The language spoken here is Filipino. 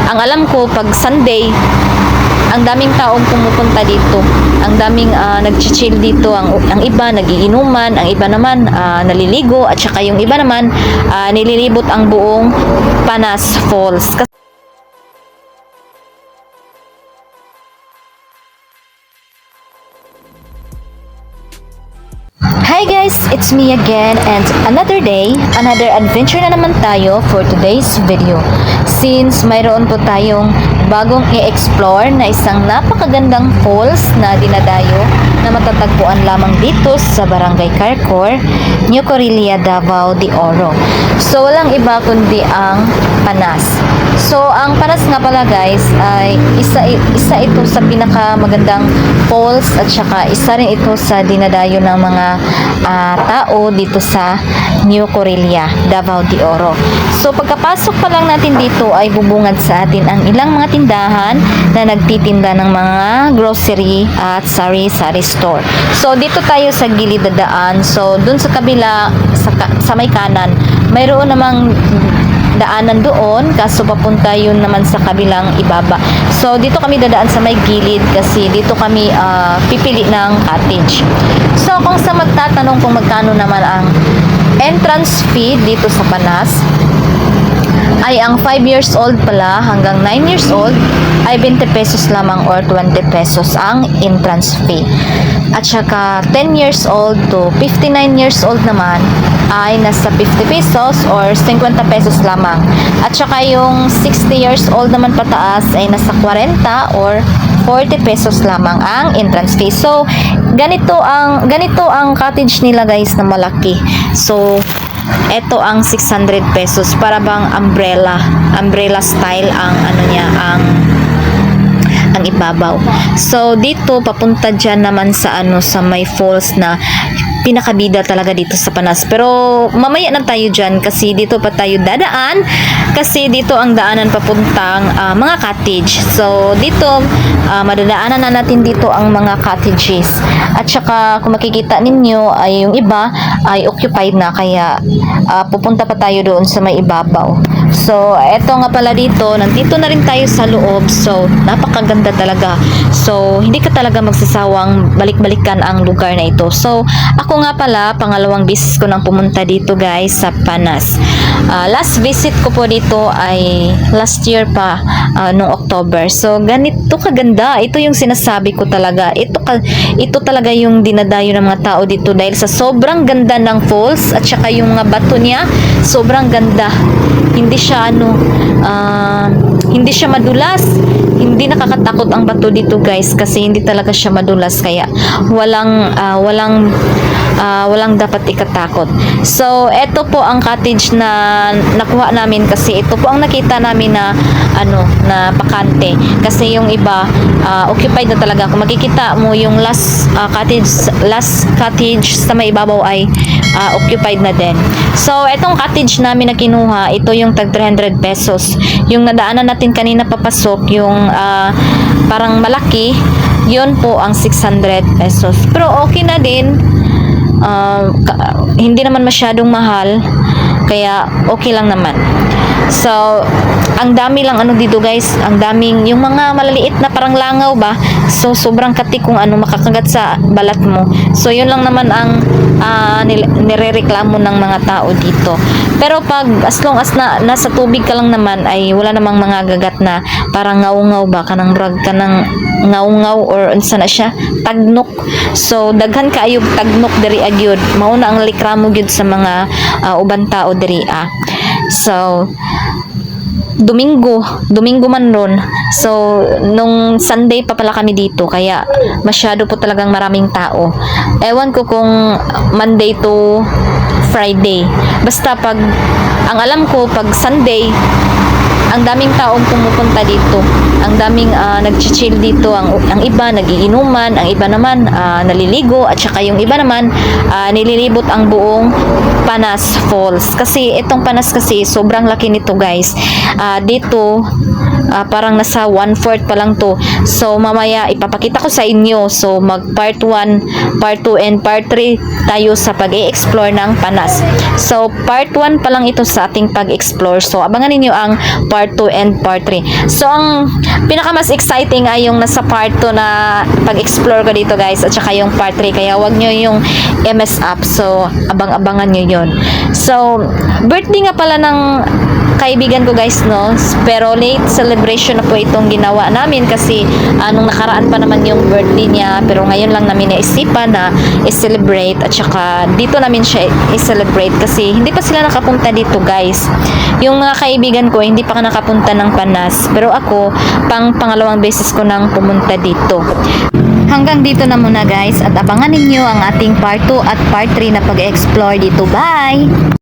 ang alam ko pag Sunday, ang daming taong pumupunta dito. Ang daming nag-chill dito. Ang iba nagiinuman, ang iba naman naliligo, at saka yung iba naman nililibot ang buong Panas Falls. Hi guys, it's me again, and another day, another adventure na naman tayo for today's video. Since mayroon po tayong bagong i-explore na isang napakagandang falls na dinadayo na matatagpuan lamang dito sa Barangay Carcor, New Corilla, Davao de Oro. So walang iba kundi ang Panas. So ang Panas nga pala guys ay isa ito sa pinakamagandang falls, at saka isa rin ito sa dinadayo ng mga tao dito sa New Corilla, Davao de Oro. So pagkapasok pa lang natin dito ay bubungad sa atin ang ilang mga tindahan na nagtitinda ng mga grocery at sari-sari store. So dito tayo sa gilid dadaan. So dun sa kabila, sa may kanan, mayroon namang daanan doon, kaso papunta yun naman sa kabilang ibaba. So dito kami dadaan sa may gilid kasi dito kami pipili ng cottage. So kung sa magtatanong kung magkano naman ang entrance fee dito sa Panas, ay ang 5 years old pala hanggang 9 years old ay 20 pesos lamang or 20 pesos ang entrance fee. At saka 10 years old to 59 years old naman ay nasa 50 pesos or 50 pesos lamang. At saka yung 60 years old naman pataas ay nasa 40 or 40 pesos lamang ang entrance fee. So ganito ang cottage nila guys na malaki. So ito ang 600 pesos, para bang umbrella style ang ano niya, ang ibabaw. So dito papunta dyan naman sa sa may falls na pinakabida talaga dito sa Panas. Pero mamaya na tayo dyan kasi dito pa tayo dadaan, kasi dito ang daanan papuntang mga cottage. So dito madadaanan na natin dito ang mga cottages. At saka kung makikita ninyo ay yung iba ay occupied na, kaya pupunta pa tayo doon sa may ibabaw. So eto nga pala dito, nandito na rin tayo sa loob. So napakaganda talaga. So hindi ka talaga magsasawang balik-balikan ang lugar na ito. So ako nga pala, pangalawang beses ko nang pumunta dito guys sa Panas. Last visit ko po dito ay last year pa, noong October. So ganito kaganda. Ito yung sinasabi ko talaga. Ito talaga yung dinadayo ng mga tao dito dahil sa sobrang ganda ng falls, at saka yung mga bato niya sobrang ganda. Hindi siya hindi siya madulas. Hindi nakakatakot ang bato dito guys kasi hindi talaga siya madulas, kaya walang dapat ikatakot. So ito po ang cottage na nakuha namin kasi ito po ang nakita namin na na bakante, kasi yung iba occupied na talaga. Kung makikita mo yung last cottage sa may ibabaw ay occupied na din. So etong cottage namin na kinuha, ito yung tag 300 pesos. Yung nadaanan natin kanina papasok, yung parang malaki, yun po ang 600 pesos. Pero okay na din. Hindi naman masyadong mahal, kaya okay lang naman. So ang dami lang dito guys, ang daming yung mga malaliit na parang langaw ba, so sobrang kati kung makakagat sa balat mo. So yun lang naman ang nirereklamo ng mga tao dito. Pero pag as long as nasa tubig ka lang naman ay wala namang mga gagat na parang ngaw-ngaw ba, kanang brag ka ng ngaw-ngaw or unsa na siya, tagnok. So daghan kaayo tagnok diri agyud, mauna ang likramo gyud sa mga uban tao diri. So Domingo man ron. So nung Sunday pa pala kami dito, kaya masyado po talagang maraming tao. Ewan ko kung Monday to Friday. Basta ang alam ko pag Sunday, ang daming taong pumupunta dito. Ang daming nag-chill dito. Ang iba nagiinuman, ang iba naman naliligo, at saka yung iba naman nililibot ang buong Panas Falls. Kasi itong Panas kasi sobrang laki nito guys. Dito parang nasa 1/4 pa lang to. So mamaya ipapakita ko sa inyo. So mag part 1, part 2 and part 3 tayo sa pag-e-explore ng Panas. So part 1 pa lang ito sa ating pag-explore. So abangan niyo ang part 2 and part 3. So ang pinaka mas exciting ay yung nasa part 2 na pag-explore ko dito guys, at saka yung part 3, kaya wag nyo yung MS up. So abang-abangan nyo yun. So birthday nga pala ng kaibigan ko guys, no, pero late celebration na po itong ginawa namin kasi nung nakaraan pa naman yung birthday niya, pero ngayon lang namin naisipan na i-celebrate, at saka dito namin siya i-celebrate kasi hindi pa sila nakapunta dito guys. Yung mga kaibigan ko hindi pa nakapunta ng Panas, pero ako pangalawang beses ko nang pumunta dito. Hanggang dito na muna guys, at abangan ninyo ang ating part 2 at part 3 na pag-explore dito. Bye!